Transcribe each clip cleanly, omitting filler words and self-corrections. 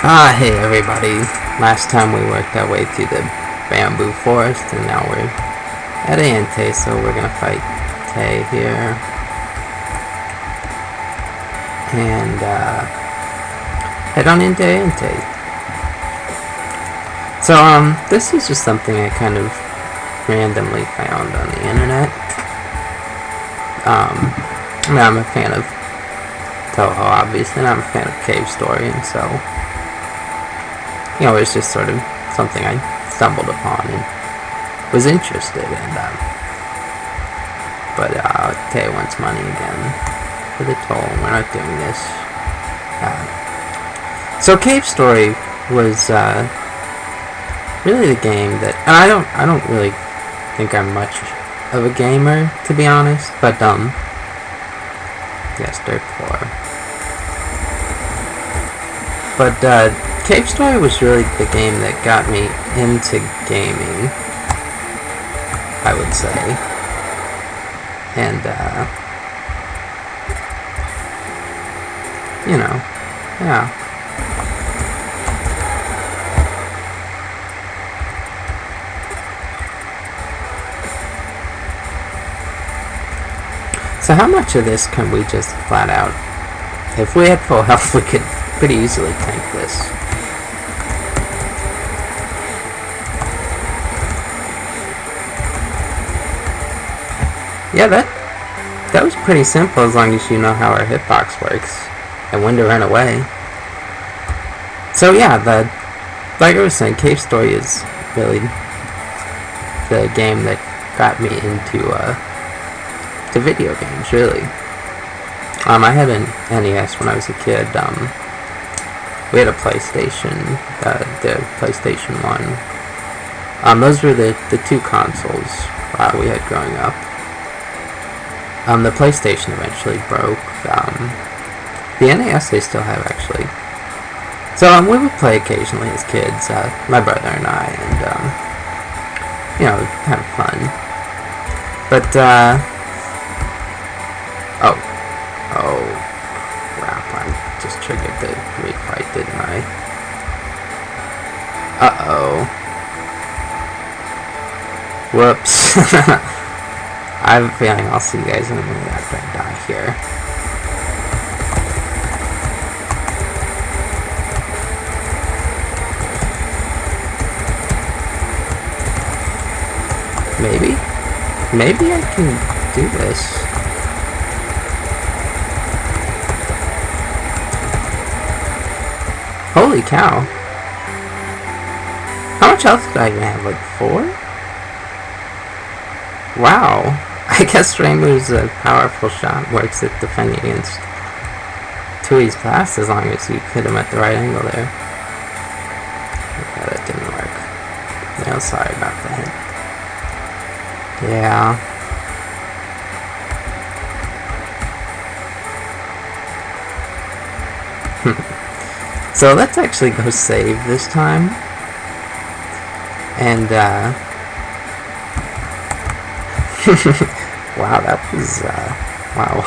Hey everybody. Last time we worked our way through the bamboo forest, and now we're at Ante, so we're gonna fight Tay here. And, head on into Ante. So, this is just something I kind of randomly found on the internet. I'm a fan of Touhou, obviously, and I'm a fan of Cave Story, and so it's just sort of something I stumbled upon and was interested in. But Tay wants money again for the toll, and we're not doing this. So Cave Story was really the game that, and I don't really think I'm much of a gamer, to be honest. But yes, dirt floor. But Cave Story was really the game that got me into gaming, I would say. And, yeah. So how much of this can we just flat out, if we had full health, we could pretty easily tank this. Yeah, that was pretty simple as long as you know how our hitbox works and when to run away. So yeah, like I was saying, Cave Story is really the game that got me into to video games, really. I had an NES when I was a kid. We had a PlayStation, the PlayStation 1. Those were the two consoles we had growing up. The PlayStation eventually broke. The NES they still have, actually. So we would play occasionally as kids, my brother and I, and have fun. But oh crap! I just triggered the refight, didn't I? Whoops. I have a feeling I'll see you guys in a minute after I die here. Maybe I can do this. Holy cow. How much health did I even have? Like 4? Wow. I guess Reimu's powerful shot works at defending against Touhou's blast as long as you hit him at the right angle there. Yeah, that didn't work. Yeah, sorry about that. Yeah. So let's actually go save this time. And wow, that was, wow.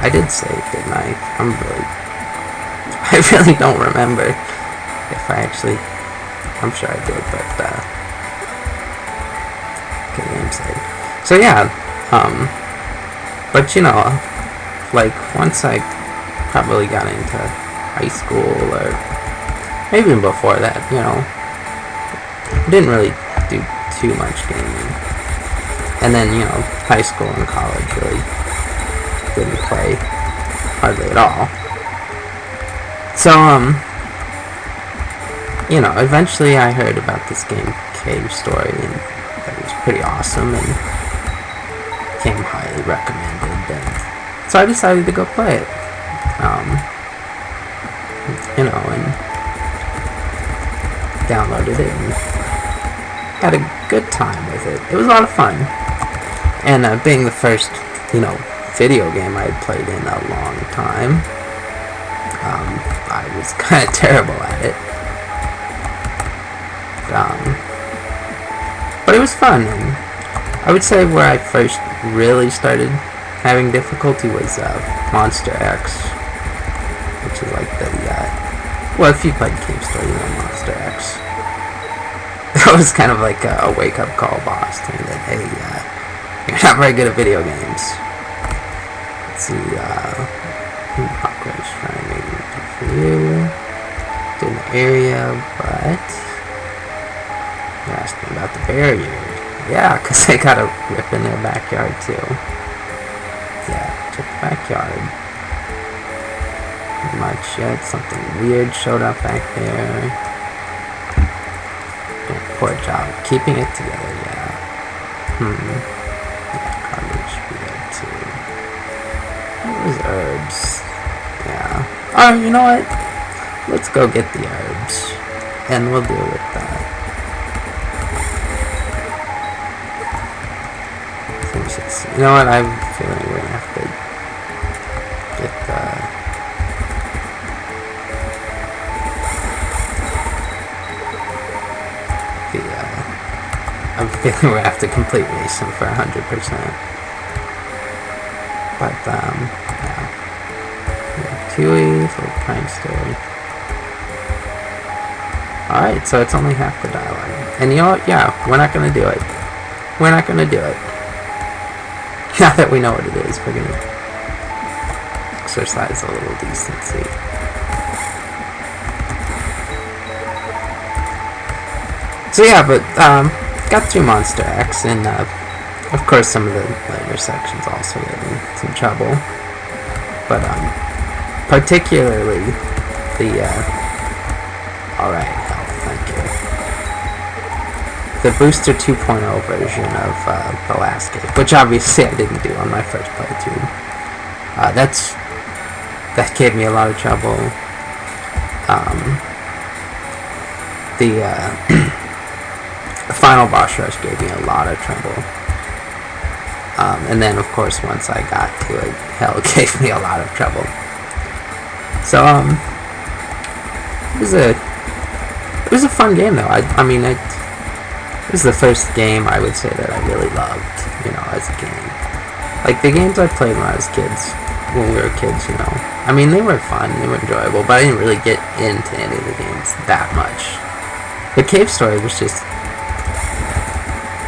I did save, didn't I? I really don't remember if I actually, I'm sure I did, but, okay, game save. So yeah, but like, once I probably got into high school, or maybe even before that, I didn't really do too much gaming. And then, high school and college really didn't play hardly at all. So, eventually I heard about this game, Cave Story, and that it was pretty awesome and became highly recommended. And so I decided to go play it. And downloaded it and had a good time with it. It was a lot of fun. And being the first, video game I had played in a long time, I was kind of terrible at it. But it was fun. And I would say where I first really started having difficulty was Monster X, which is like the Well, if you played Cave Story, you know Monster X. That was kind of like a wake-up call boss saying that, hey, you're not very good at video games. Let's see, cockroach trying to make it for you. In the area, but you're asking about the barrier. Yeah, because they got a rip in their backyard too. Yeah, check the backyard. Not much yet. Something weird showed up back there. Poor job keeping it together, yeah. Yeah, garbage should be there too. Those herbs. Yeah. Oh, you know what? Let's go get the herbs. And we'll deal with that. You know what? I'm feeling we're gonna have to get I'm feeling we have to complete racing for 100%. But, yeah. Touhou, little prankster. Alright, so it's only half the dialogue. And you know what? Yeah, we're not gonna do it. We're not gonna do it. Now that we know what it is, we're gonna exercise a little decency. So yeah, but, got through Monster X, and of course some of the later sections also get in some trouble. But particularly the alright, health, thank you. The Booster 2.0 version of the last game, which obviously I didn't do on my first playthrough. That gave me a lot of trouble. The final boss rush gave me a lot of trouble. And then, of course, once I got to it, hell, it gave me a lot of trouble. So, it was a fun game, though. I mean, it was the first game I would say that I really loved, you know, as a game. Like, the games I played when I was kids, when we were kids, you know, I mean, they were fun, they were enjoyable, but I didn't really get into any of the games that much. But Cave Story was just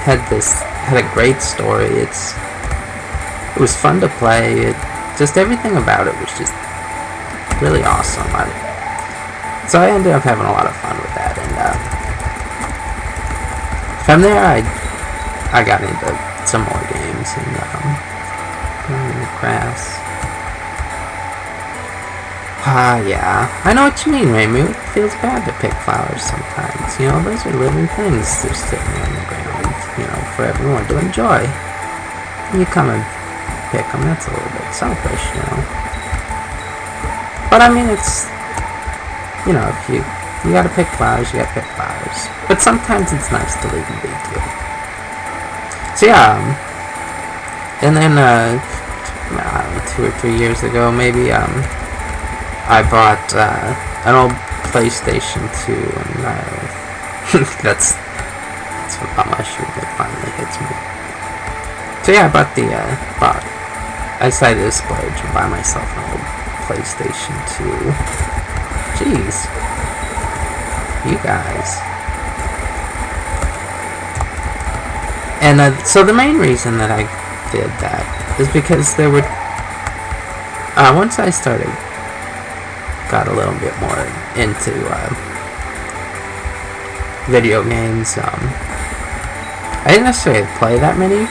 had a great story. It was fun to play. Just everything about it was just really awesome. So I ended up having a lot of fun with that, and from there I got into some more games and crafts. Yeah, I know what you mean, Reimu. It feels bad to pick flowers sometimes. You know, those are living things. They're sitting on the ground, you know, for everyone to enjoy. You come and pick them, that's a little bit selfish, you know. But I mean, it's, you know, if you gotta pick flowers, you gotta pick flowers. But sometimes it's nice to leave them be too. So yeah, and then, I don't know, 2 or 3 years ago, maybe, I bought an old PlayStation 2, and that's what my mushroom that finally hits me. So yeah, I bought I decided to splurge and buy myself an old PlayStation 2. Jeez. You guys. And so the main reason that I did that is because there were, once I got a little bit more into video games. I didn't necessarily play that many,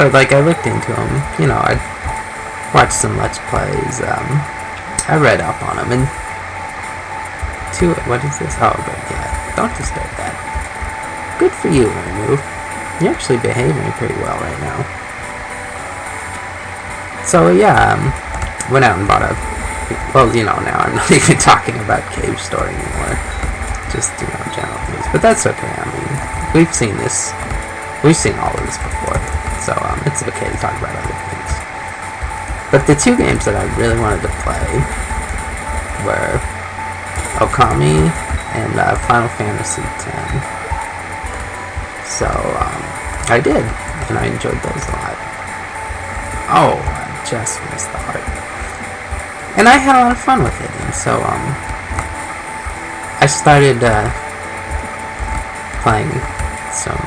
but like I looked into them. You know, I watched some Let's Plays. I read up on them, and what is this? Oh, good, yeah. Don't disturb that. Good for you, Reimu. You're actually behaving pretty well right now. So yeah, went out and bought well, you know, now I'm not even talking about Cave Story anymore. Just, you know, general things. But that's okay. I mean, we've seen all of this before. So, it's okay to talk about other things. But the 2 games that I really wanted to play were Okami and Final Fantasy X. So, I did. And I enjoyed those a lot. Oh, I just missed the heart. And I had a lot of fun with it, and so, I started playing some.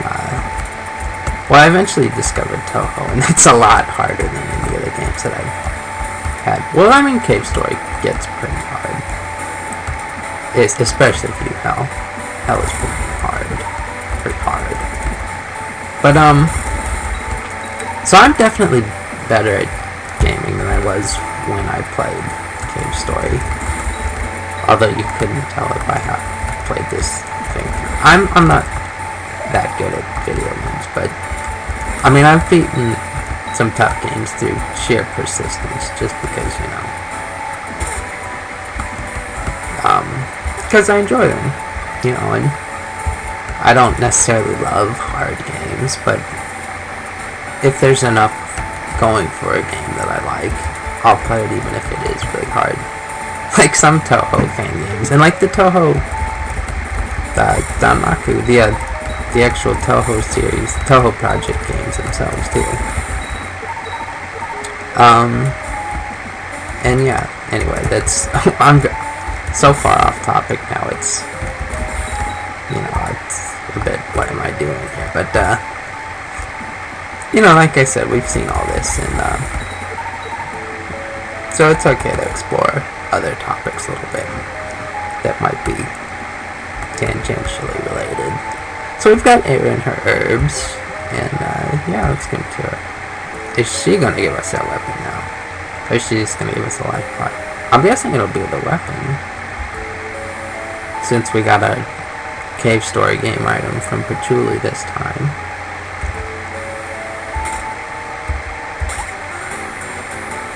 Well, I eventually discovered Touhou, and it's a lot harder than any other games that I've had. Well, I mean, Cave Story gets pretty hard. Especially if you do Hell. Hell is pretty hard. Pretty hard. But, so I'm definitely better at gaming than I was when I played Cave Story. Although you couldn't tell if I had played this thing. I'm not that good at video games, but I mean, I've beaten some tough games through sheer persistence, just because, you know, because I enjoy them, you know, and I don't necessarily love hard games, but if there's enough going for a game that I like, I'll play it even if it is really hard. Like some Touhou fan games, and like the Touhou, Danmaku, the actual Touhou series, Touhou project games themselves too. And yeah, anyway, that's, I'm so far off topic now, it's, you know, it's a bit, what am I doing here, but, you know, like I said, we've seen all this, and, so it's okay to explore other topics a little bit that might be tangentially related. So we've got Air and her herbs, and, yeah, let's get into it. Is she gonna give us that weapon now? Or is she just gonna give us a life pot? I'm guessing it'll be the weapon, since we got a Cave Story game item from Patchouli this time.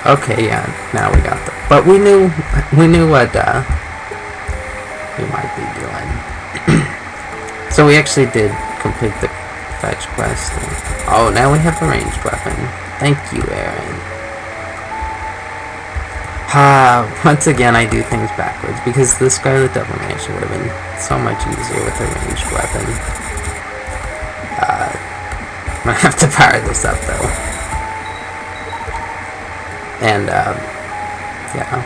Okay, yeah, now we got the... But we knew what, we might be doing. So we actually did complete the fetch quest. And, oh, now we have a ranged weapon. Thank you, Aaron. Once again, I do things backwards, because the Scarlet Devil Mansion would have been so much easier with a ranged weapon. I'm gonna have to power this up, though. And, yeah.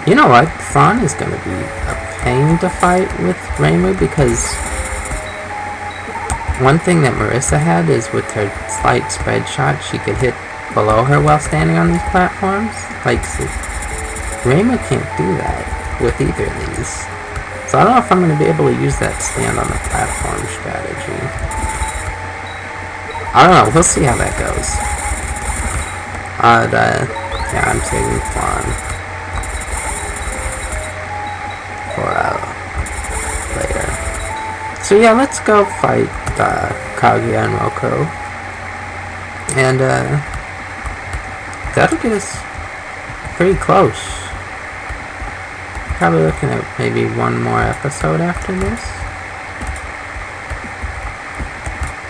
You know what? Fawn is gonna be a pain to fight with Reimu, because one thing that Marisa had is with her slight spread shot, she could hit below her while standing on these platforms. Like, Reimu can't do that with either of these. So I don't know if I'm going to be able to use that stand on the platform strategy. I don't know, we'll see how that goes. Yeah, I'm saving Fawn for, later. So yeah, let's go fight, Kaguya and Roko. And, that'll get us pretty close. Probably looking at maybe one more episode after this.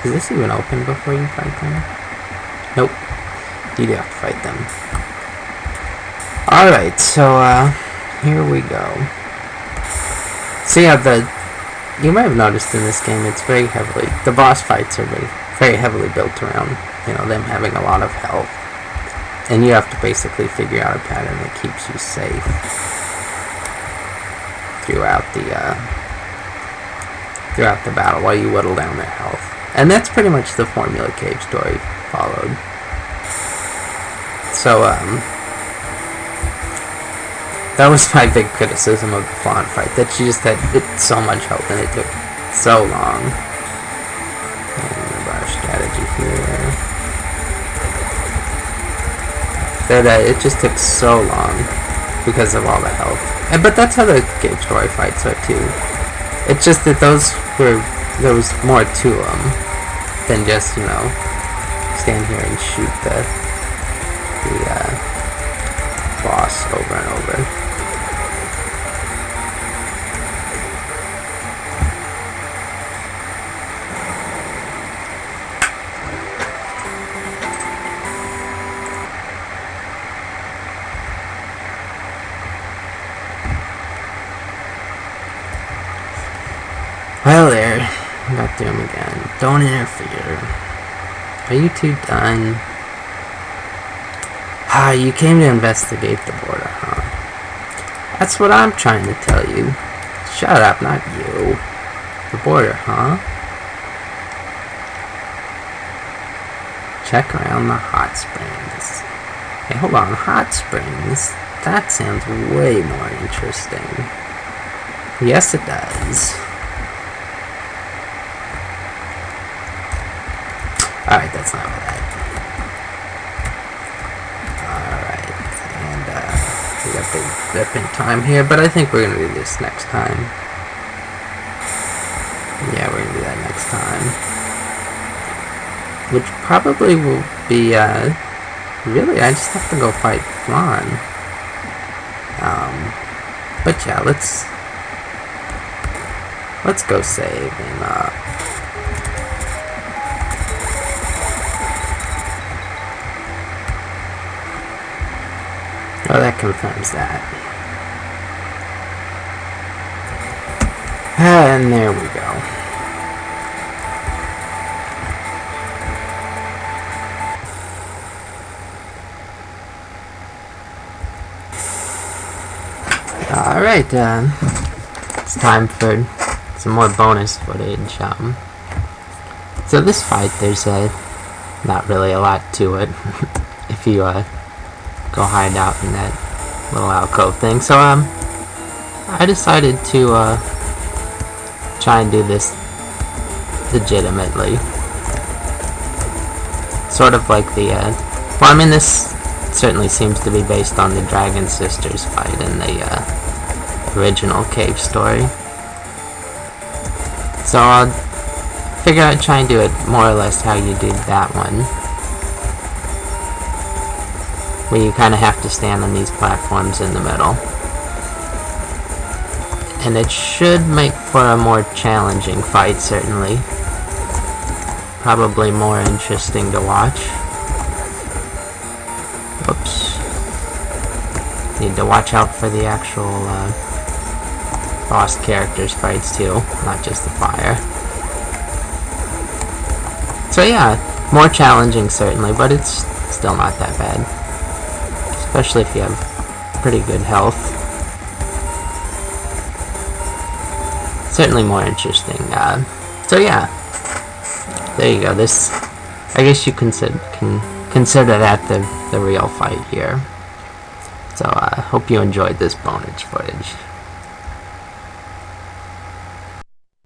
Is this even open before you fight them? Nope. You do have to fight them. Alright, so, here we go. So yeah, you might have noticed in this game, it's very heavily, the boss fights are very heavily built around, you know, them having a lot of health. And you have to basically figure out a pattern that keeps you safe throughout the battle while you whittle down their health. And that's pretty much the formula Cave Story followed. So, that was my big criticism of the Fawn fight, that she just had so much health and it took so long. And remember our strategy here. That it just took so long because of all the health. But that's how the Cave Story fights are too. It's just that there was more to them than just, you know, stand here and shoot the boss over and over. Well there, got through him again. Don't interfere. Are you two done? Ah, you came to investigate the border, huh? That's what I'm trying to tell you. Shut up, not you. The border, huh? Check around the hot springs. Hey, hold on, hot springs? That sounds way more interesting. Yes, it does. Alright, that's not what that. Alright, and we got big gripping time here, but I think we're gonna do this next time. Yeah, we're gonna do that next time. Which probably will be, really, I just have to go fight Flan. But yeah, let's go save and, oh, that confirms that. And there we go. Alright, it's time for some more bonus footage. So this fight, there's not really a lot to it if you go hide out in that little alcove thing. So I decided to try and do this legitimately. Sort of like the well, I mean, this certainly seems to be based on the Dragon Sisters fight in the original cave story. So I'll figure I'd try and do it more or less how you did that one, where you kind of have to stand on these platforms in the middle. And it should make for a more challenging fight, certainly. Probably more interesting to watch. Whoops. Need to watch out for the actual boss characters fights too, not just the fire. So yeah, more challenging certainly, but it's still not that bad. Especially if you have pretty good health. Certainly more interesting. So yeah, there you go. This, I guess you can consider that the real fight here. So I hope you enjoyed this bonus footage.